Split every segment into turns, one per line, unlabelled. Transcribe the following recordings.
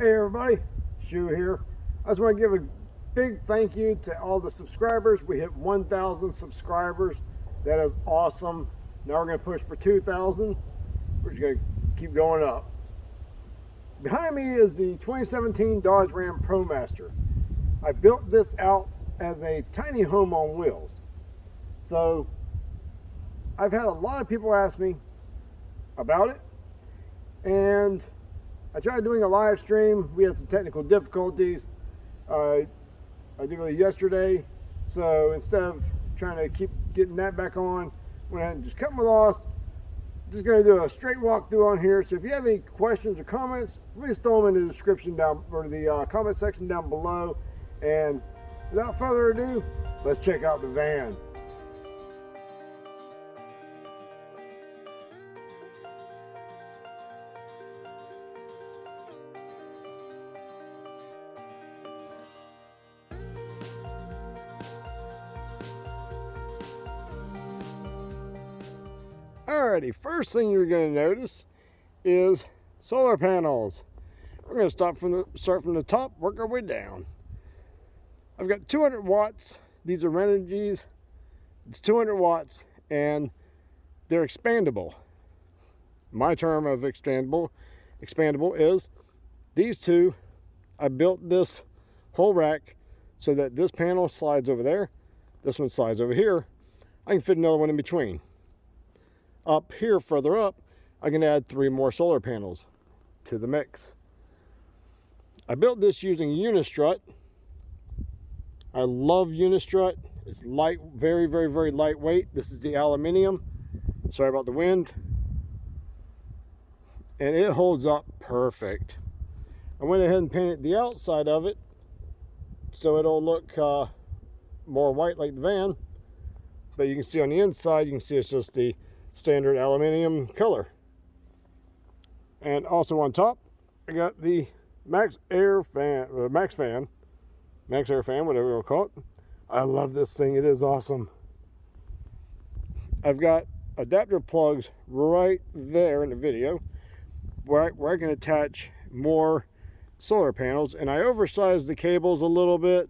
Hey everybody, Shu here. I just want to give a big thank you to all the subscribers. We hit 1,000 subscribers. That is awesome. Now we're going to push for 2,000. We're just going to keep going up. Behind me is the 2017 Dodge Ram ProMaster. I built this out as a tiny home on wheels. So I've had a lot of people ask me about it, and I tried doing a live stream. We had some technical difficulties. I did it yesterday, so instead of trying to keep getting that back on, went ahead and just cut my loss. Just going to do a straight walkthrough on here. So if you have any questions or comments, please throw them in the description down, or the comment section down below. And without further ado, let's check out the van. Alrighty, first thing you're going to notice is solar panels. We're going to start from the top, work our way down. I've got 200 watts. These are Renogy's. It's 200 watts, and they're expandable. My term of expandable is these two. I built this whole rack so that this panel slides over there, this one slides over here. I can fit another one in between. Up here, further up, I can add 3 more solar panels to the mix. I built this using Unistrut. I love Unistrut. It's light, very, very, very lightweight. This is the aluminum. Sorry about the wind. And it holds up perfect. I went ahead and painted the outside of it so it'll look more white like the van. But you can see on the inside, you can see it's just the standard aluminum color. And also on top, I got the Max Air fan, Max Air fan, whatever you want to call it. I love this thing. It is awesome. I've got adapter plugs right there in the video where I can attach more solar panels, and I oversized the cables a little bit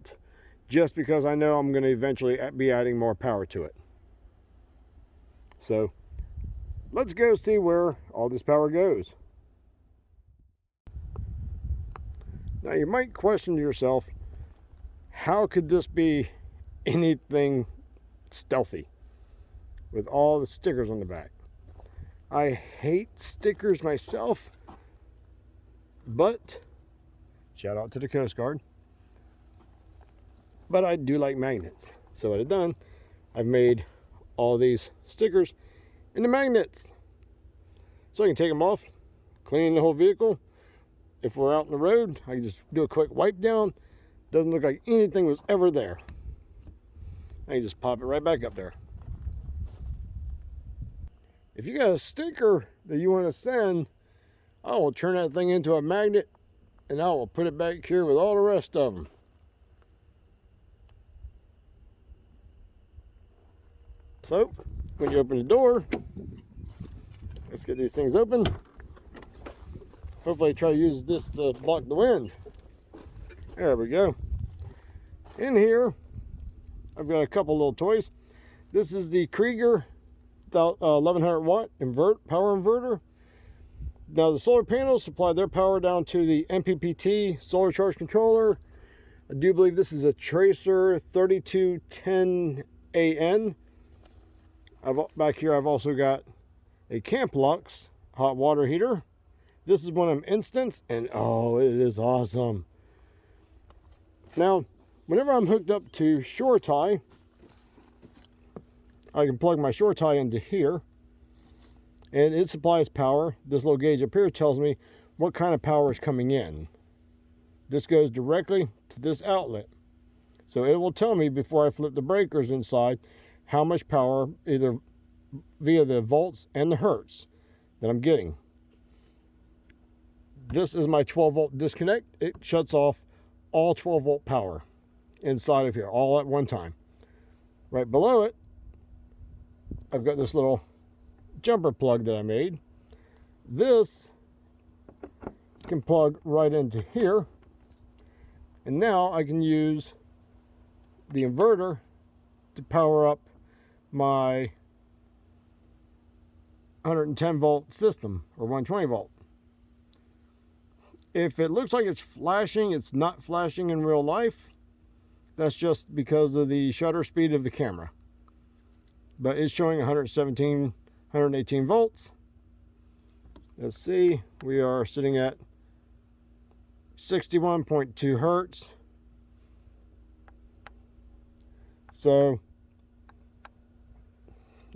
just because I know I'm going to eventually be adding more power to it. So let's go see where all this power goes. Now you might question to yourself, how could this be anything stealthy with all the stickers on the back? I hate stickers myself, but shout out to the Coast Guard. But I do like magnets. So what I've done, I've made all these stickers into magnets. So I can take them off, clean the whole vehicle. If we're out on the road, I can just do a quick wipe down. Doesn't look like anything was ever there. I can just pop it right back up there. If you got a sticker that you want to send, I will turn that thing into a magnet and I will put it back here with all the rest of them. So when you open the door, let's get these things open. Hopefully try to use this to block the wind. There we go. In here, I've got a couple little toys. This is the Krieger 1100 watt power inverter. Now the solar panels supply their power down to the MPPT solar charge controller. I do believe this is a Tracer 3210AN. Back here I've also got a Camp Lux hot water heater. This is one of them instants, and oh, it is awesome. Now, whenever I'm hooked up to shore tie, I can plug my shore tie into here, and it supplies power. This little gauge up here tells me what kind of power is coming in. This goes directly to this outlet. So it will tell me before I flip the breakers inside how much power, either via the volts and the hertz, that I'm getting. This is my 12 volt disconnect. It shuts off all 12 volt power inside of here, all at one time. Right below it, I've got this little jumper plug that I made. This can plug right into here. And now I can use the inverter to power up my 110 volt system, or 120 volt. If it looks like it's flashing, it's not flashing in real life. That's just because of the shutter speed of the camera. But it's showing 117, 118 volts. Let's see, we are sitting at 61.2 hertz. So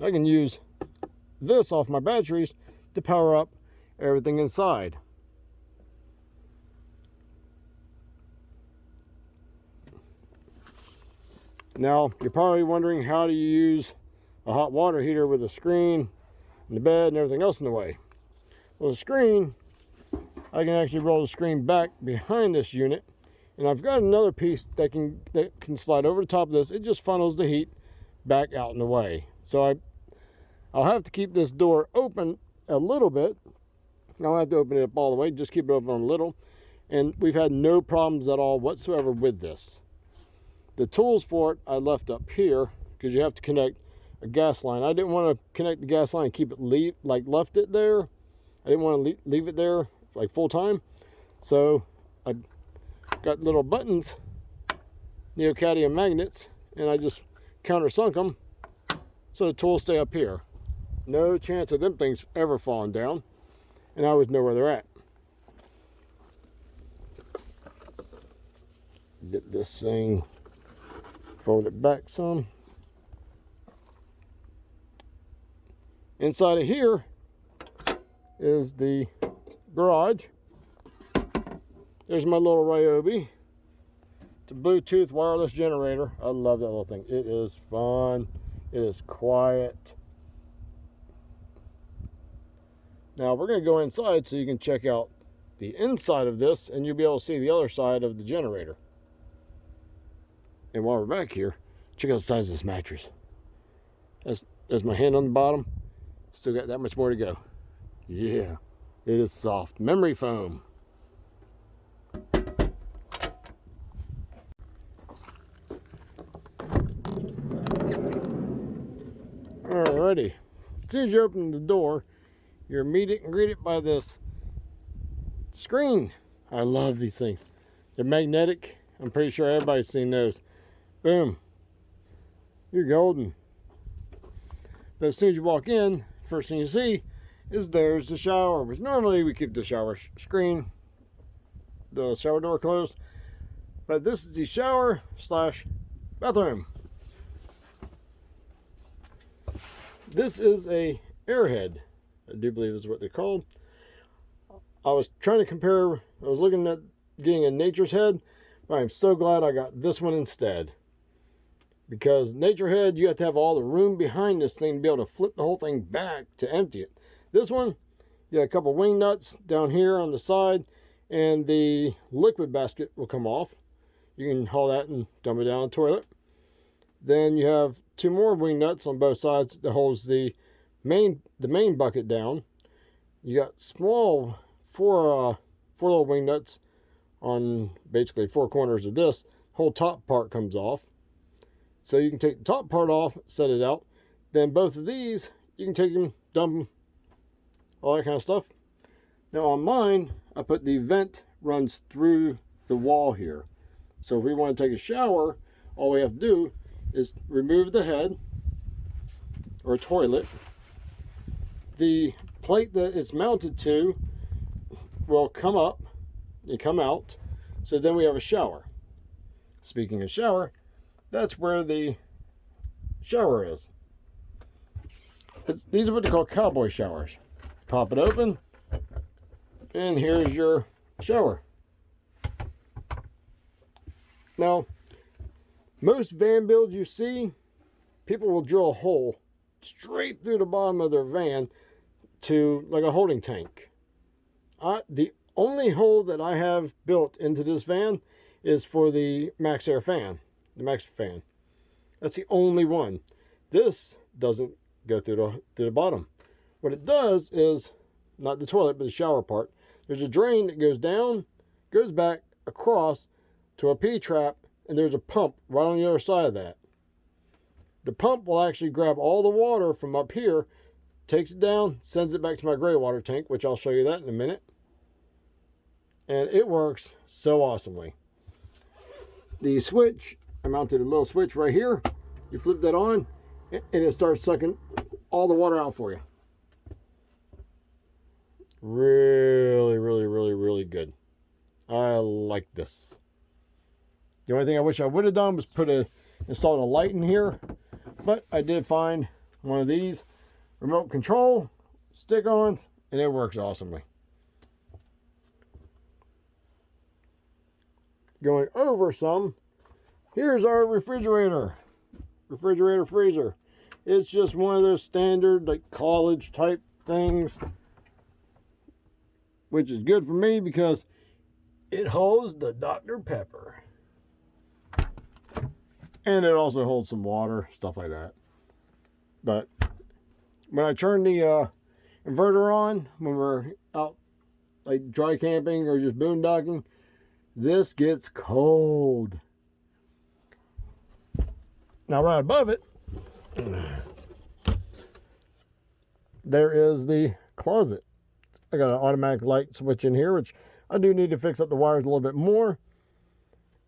I can use this off my batteries to power up everything inside. Now, you're probably wondering, how do you use a hot water heater with a screen and the bed and everything else in the way? Well, the screen, I can actually roll the screen back behind this unit, and I've got another piece that can slide over the top of this. It just funnels the heat back out in the way. So I'll have to keep this door open a little bit. I don't have to open it up all the way, just keep it open a little. And we've had no problems at all whatsoever with this. The tools for it I left up here, because you have to connect a gas line. I didn't want to connect the gas line and keep it left it there. I didn't want to leave it there like full time. So I got little buttons, neodymium magnets, and I just countersunk them so the tools stay up here. No chance of them things ever falling down, and I always know where they're at. Get this thing, fold it back some. Inside of here is the garage. There's my little Ryobi. It's a Bluetooth wireless generator. I love that little thing. It is fun. It is quiet. Now we're going to go inside so you can check out the inside of this, and you'll be able to see the other side of the generator. And while we're back here, check out the size of this mattress. There's my hand on the bottom. Still got that much more to go. Yeah, it is soft. Memory foam. Alrighty. As soon as you open the door, you're immediately greeted by this screen. I love these things. They're magnetic. I'm pretty sure everybody's seen those. Boom. You're golden. But as soon as you walk in, first thing you see is there's the shower, which normally we keep the shower screen, the shower door closed. But this is the shower / bathroom. This is a airhead. I do believe is what they're called. I was trying to compare, I was looking at getting a Nature's Head, but I'm so glad I got this one instead. Because Nature Head, you have to have all the room behind this thing to be able to flip the whole thing back to empty it. This one, you got a couple wing nuts down here on the side, and the liquid basket will come off. You can haul that and dump it down the toilet. Then you have two more wing nuts on both sides that holds the main bucket down. You got small four little wing nuts on basically four corners of this. Whole top part comes off. So you can take the top part off, set it out. Then both of these, you can take them, dump them, all that kind of stuff. Now on mine, I put the vent runs through the wall here. So if we want to take a shower, all we have to do is remove the head or toilet. The plate that it's mounted to will come up and come out. So then we have a shower. Speaking of shower, that's where the shower is. These are what they call cowboy showers. Pop it open, and here's your shower. Now, most van builds you see, people will drill a hole straight through the bottom of their van to like a holding tank. The only hole that I have built into this van is for the Max Air fan. The Max fan. That's the only one. This doesn't go through the bottom. What it does is, not the toilet, but the shower part. There's a drain that goes down, goes back across to a P-trap, and there's a pump right on the other side of that. The pump will actually grab all the water from up here, takes it down, sends it back to my gray water tank, which I'll show you that in a minute. And it works so awesomely. The switch, I mounted a little switch right here. You flip that on, and it starts sucking all the water out for you. Really, really, really, really good. I like this. The only thing I wish I would have done was installed a light in here, but I did find one of these remote control stick-ons, and it works awesomely. Going over some, here's our refrigerator freezer. It's just one of those standard like college type things, which is good for me because it holds the Dr. Pepper. And it also holds some water, stuff like that. But when I turn the inverter on, when we're out like dry camping or just boondocking, this gets cold. Now right above it, there is the closet. I got an automatic light switch in here, which I do need to fix up the wires a little bit more.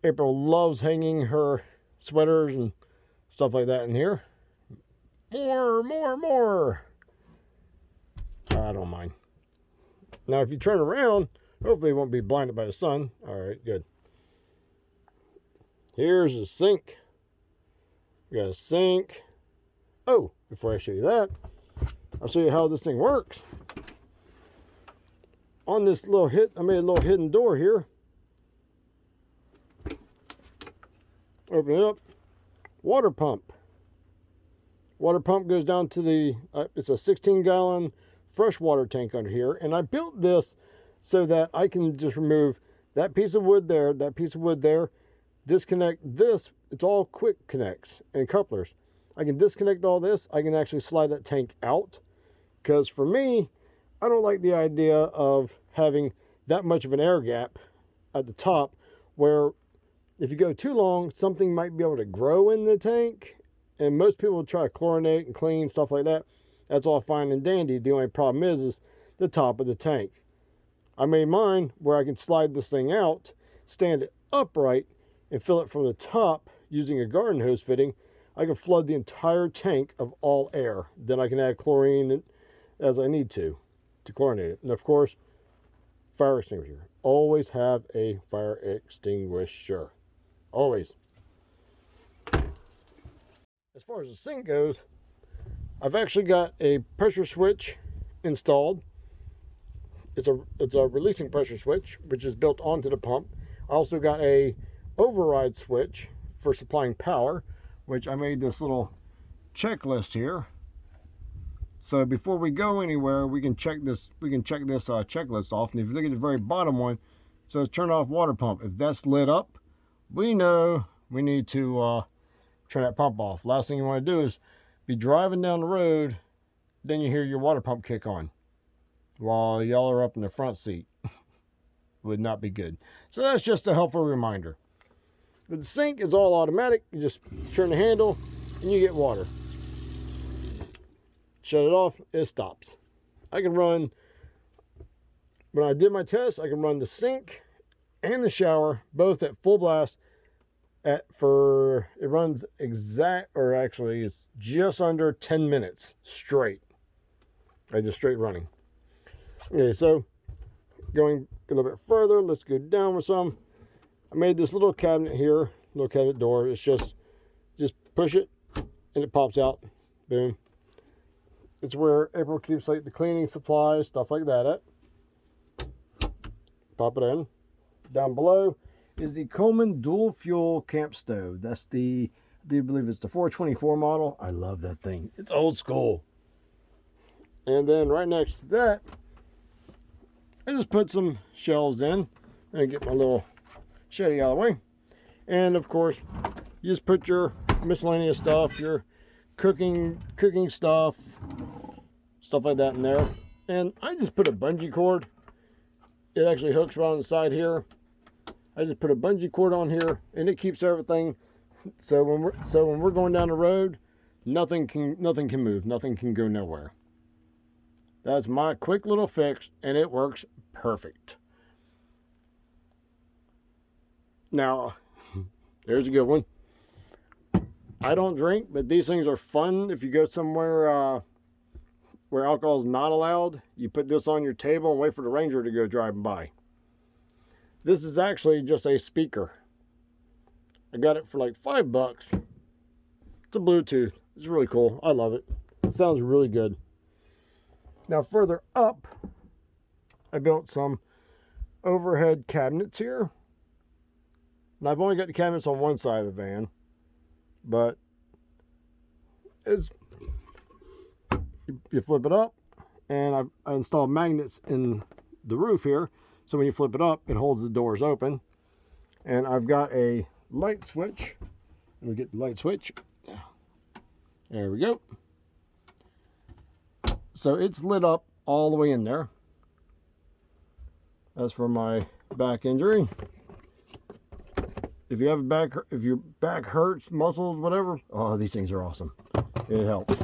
April loves hanging her sweaters and stuff like that in here. More. I don't mind. Now, if you turn around, hopefully you won't be blinded by the sun. All right, good. Here's the sink. We got a sink. Oh, before I show you that, I'll show you how this thing works. On this little I made a little hidden door here. Open it up. Water pump. Water pump goes down to the, it's a 16-gallon freshwater tank under here. And I built this so that I can just remove that piece of wood there, that piece of wood there, disconnect this. It's all quick connects and couplers. I can disconnect all this. I can actually slide that tank out. Because for me, I don't like the idea of having that much of an air gap at the top where if you go too long, something might be able to grow in the tank. And most people try to chlorinate and clean, stuff like that. That's all fine and dandy. The only problem is the top of the tank. I made mine where I can slide this thing out, stand it upright, and fill it from the top using a garden hose fitting. I can flood the entire tank of all air. Then I can add chlorine as I need to chlorinate it. And of course, fire extinguisher. Always have a fire extinguisher. Always. As far as the sink goes, I've actually got a pressure switch installed. It's a releasing pressure switch, which is built onto the pump. I also got a override switch for supplying power, which I made this little checklist here. So before we go anywhere, we can check this checklist off. And if you look at the very bottom one, it says turn off water pump. If that's lit up, we know we need to turn that pump off. Last thing you want to do is be driving down the road, then you hear your water pump kick on while y'all are up in the front seat. Would not be good. So that's just a helpful reminder. But the sink is all automatic. You just turn the handle and you get water. Shut it off, it stops. I can run, when I did my test, I can run the sink and the shower both at full blast it runs actually it's just under 10 minutes straight. Just straight running. Okay, so going a little bit further, let's go down with some. I made this little cabinet here, little cabinet door. It's just push it and it pops out. Boom. It's where April keeps like the cleaning supplies, stuff like that at. Pop it in. Down below is the Coleman dual fuel camp stove. That's I do believe it's the 424 model. I love that thing. It's old school. And then right next to that, I just put some shelves in. And get my little shetty out of the way. And of course, you just put your miscellaneous stuff, your cooking stuff like that in there. And I just put a bungee cord it actually hooks right on the side here. I just put a bungee cord on here, and it keeps everything. So when we're going down the road, nothing can move, nothing can go nowhere. That's my quick little fix, and it works perfect. Now, there's a good one. I don't drink, but these things are fun. If you go somewhere where alcohol is not allowed, you put this on your table and wait for the ranger to go driving by. This is actually just a speaker. I got it for like $5. It's a Bluetooth. It's really cool. I love it. It sounds really good. Now further up, I built some overhead cabinets here. Now I've only got the cabinets on one side of the van, but you flip it up, and I installed magnets in the roof here, so when you flip it up, it holds the doors open. And I've got a light switch. Let me get the light switch. There we go. So it's lit up all the way in there. That's for my back injury. If you have if your back hurts, muscles, whatever, oh, these things are awesome. It helps.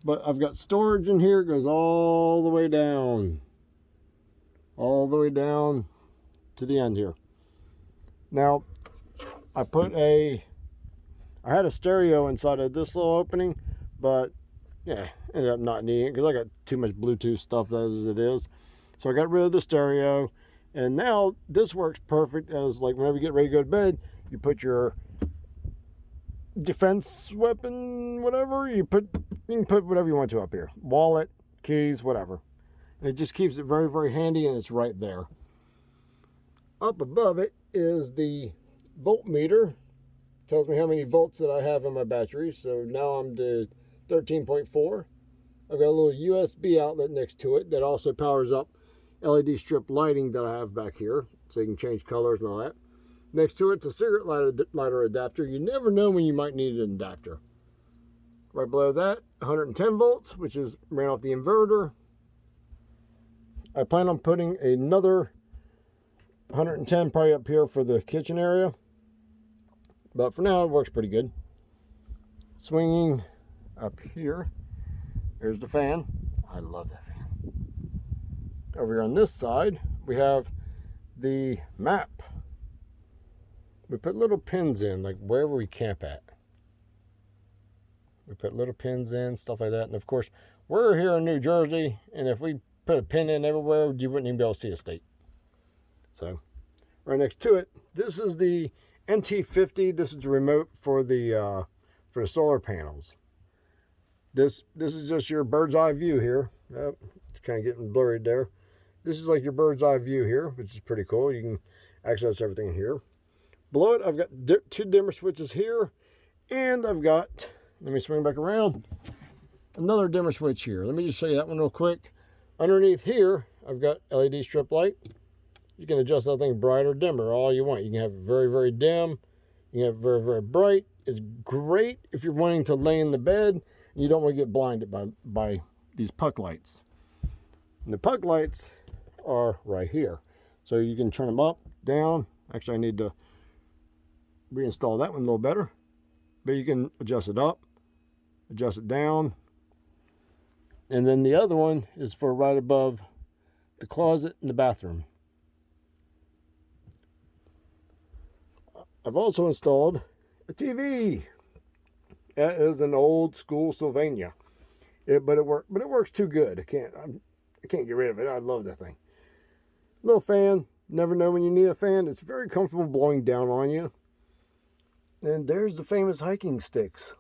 But I've got storage in here. It goes all the way down. All the way down to the end here. Now, I had a stereo inside of this little opening, but yeah, ended up not needing it because I got too much Bluetooth stuff as it is. So I got rid of the stereo, and now this works perfect as like whenever you get ready to go to bed, you put your defense weapon, whatever, you can put whatever you want to up here. Wallet, keys, whatever. And it just keeps it very, very handy, and it's right there. Up above it is the voltmeter. Tells me how many volts that I have in my battery. So now I'm to 13.4. I've got a little USB outlet next to it that also powers up LED strip lighting that I have back here, so you can change colors and all that. Next to it's a cigarette lighter adapter. You never know when you might need an adapter. Right below that, 110 volts, which is ran off the inverter. I plan on putting another 110 probably up here for the kitchen area, but for now it works pretty good. Swinging up here, there's the fan. I love that fan. Over here on this side, we have the map. We put little pins in, like wherever we camp at. We put little pins in, stuff like that. And of course, we're here in New Jersey, and if we put a pin in everywhere, you wouldn't even be able to see a state. So, right next to it, this is the NT50. This is the remote for the solar panels. This is just your bird's eye view here. Oh, it's kind of getting blurry there. This is like your bird's eye view here, which is pretty cool. You can access everything here. Below it, I've got two dimmer switches here, and I've got, let me swing back around, another dimmer switch here. Let me just show you that one real quick. Underneath here, I've got LED strip light. You can adjust that thing bright or dimmer, all you want. You can have it very, very dim. You can have it very, very bright. It's great if you're wanting to lay in the bed and you don't want to get blinded by these puck lights. And the puck lights are right here. So you can turn them up, down. Actually, I need to reinstall that one a little better. But you can adjust it up, adjust it down. And then the other one is for right above the closet in the bathroom. I've also installed a TV. That is an old school Sylvania. But it works too good. I can't get rid of it. I love that thing. Little fan. Never know when you need a fan. It's very comfortable blowing down on you. And there's the famous hiking sticks.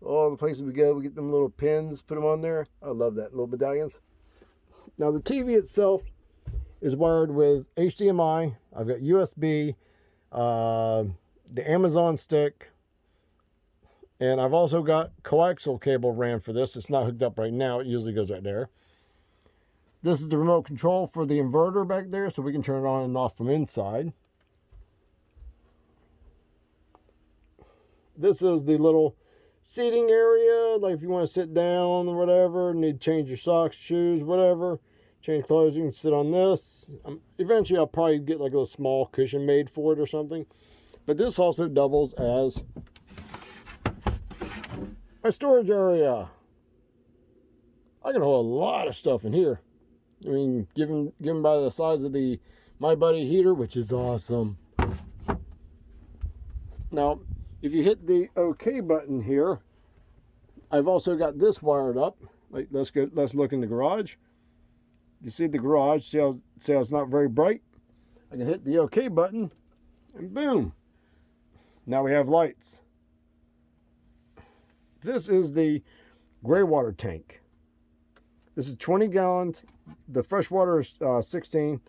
All the places we go, we get them little pins, put them on there. I love that, little medallions. Now the TV itself is wired with HDMI. I've got USB, the Amazon stick, and I've also got coaxial cable ran for this. It's not hooked up right now. It usually goes right there. This is the remote control for the inverter back there, so we can turn it on and off from inside. This is the little seating area, like if you want to sit down or whatever, need to change your socks, shoes, whatever, Change clothes, you can sit on this. Eventually I'll probably get like a little small cushion made for it or something. But this also doubles as my storage area. I can hold a lot of stuff in here. I mean, given by the size of the My Buddy heater, which is awesome. Now, if you hit the OK button here, I've also got this wired up. Like, let's look in the garage. You see the garage? See how it's not very bright? I can hit the OK button, and boom! Now we have lights. This is the gray water tank. This is 20 gallons. The fresh water is 16.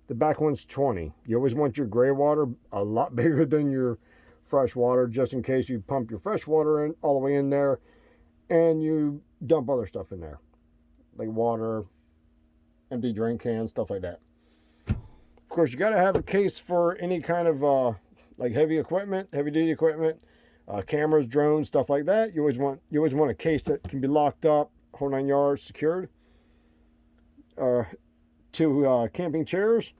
The back one's 20. You always want your gray water a lot bigger than your fresh water, just in case you pump your fresh water in all the way in there and you dump other stuff in there, like water, empty drink cans, stuff like that. Of course, you got to have a case for any kind of like heavy duty equipment, cameras, drones, stuff like that. You always want a case that can be locked up, whole 9 yards, secured. 2 camping chairs.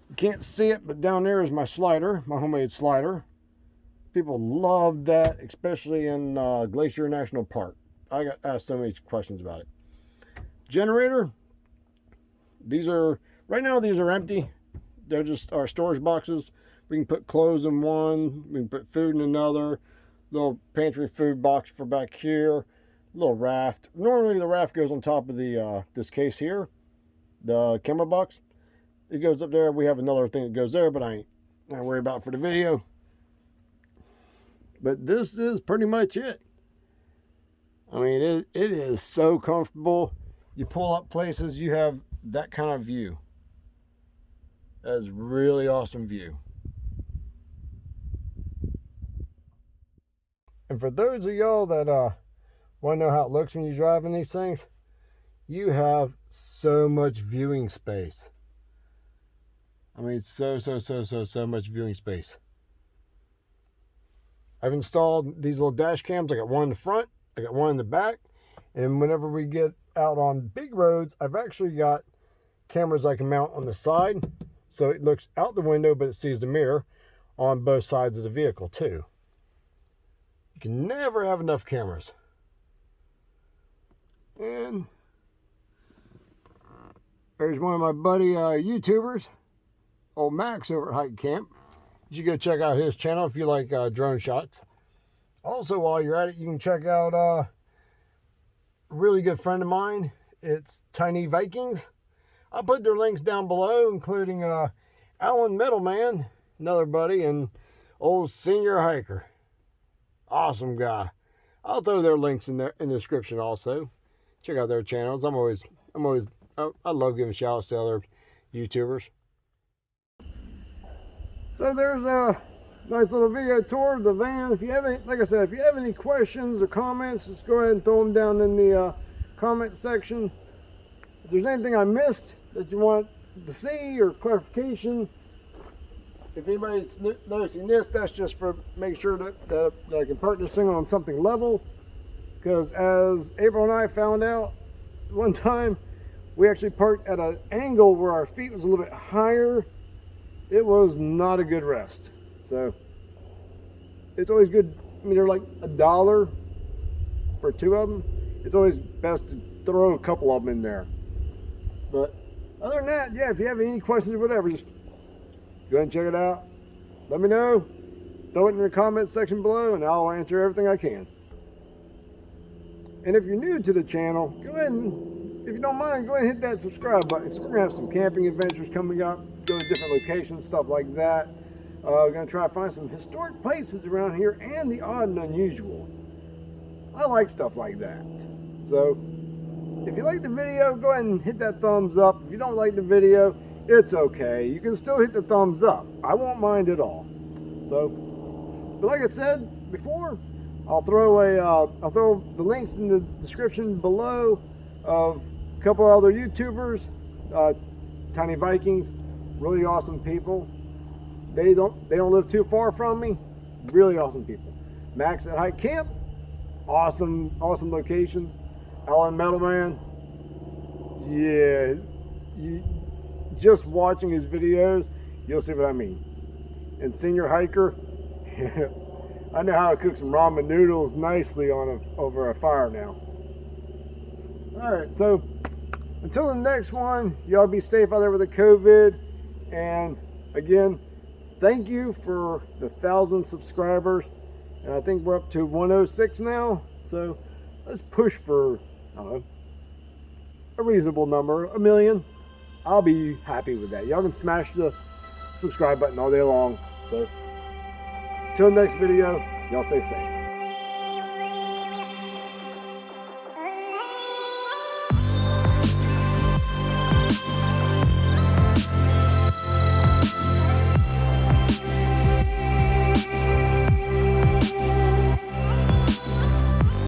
You can't see it, but down there is my slider, my homemade slider. People love that, especially in Glacier National Park. I got asked so many questions about it. Generator. These are empty. They're just our storage boxes. We can put clothes in one. We can put food in another. Little pantry food box for back here. Little raft. Normally the raft goes on top of the this case here, the camera box. It goes up there. We have another thing that goes there, but I ain't not worried about it for the video. But this is pretty much it. I mean, it is so comfortable. You pull up places, you have that kind of view. That is really awesome view. And for those of y'all that want to know how it looks when you're driving these things, you have so much viewing space. I mean, so much viewing space. I've installed these little dash cams. I got one in the front, I got one in the back, and whenever we get out on big roads, I've actually got cameras I can mount on the side, so it looks out the window, but it sees the mirror on both sides of the vehicle too. You can never have enough cameras. And there's one of my buddy YouTubers, old Max over at Hike Camp. You should go check out his channel if you like drone shots. Also, while you're at it, you can check out a really good friend of mine. It's Tiny Vikings. I'll put their links down below, including Alan Metalman, another buddy, and old Senior Hiker. Awesome guy. I'll throw their links in the description also. Check out their channels. I love giving shout outs to other YouTubers. So there's a nice little video tour of the van. If you have any, like I said, if you have any questions or comments, just go ahead and throw them down in the comment section. If there's anything I missed that you want to see or clarification, if anybody's noticing this, that's just for make sure that I can park this thing on something level. Because as April and I found out one time, we actually parked at an angle where our feet was a little bit higher. It was not a good rest. So it's always good. I mean, they're like $1 for 2 of them. It's always best to throw a couple of them in there. But other than that, yeah, if you have any questions or whatever, just go ahead and check it out. Let me know. Throw it in the comment section below and I'll answer everything I can. And if you're new to the channel, go ahead and, if you don't mind, go ahead and hit that subscribe button. So we're going to have some camping adventures coming up, go to different locations, stuff like that. We're going to try to find some historic places around here and the odd and unusual. I like stuff like that. So if you like the video, go ahead and hit that thumbs up. If you don't like the video, it's okay. You can still hit the thumbs up. I won't mind at all. So, but like I said before, I'll throw the links in the description below of a couple other YouTubers, Tiny Vikings, really awesome people. They don't live too far from me. Really awesome people. Max at Hike Camp, awesome locations. Alan Metalman, yeah, you just watching his videos, you'll see what I mean. And Senior Hiker, I know how to cook some ramen noodles nicely on over a fire now. Alright, so until the next one, y'all be safe out there with the COVID. And again, thank you for the 1,000 subscribers. And I think we're up to 106 now. So let's push for, I don't know, a reasonable number, 1 million. I'll be happy with that. Y'all can smash the subscribe button all day long. So, till next video, y'all stay safe.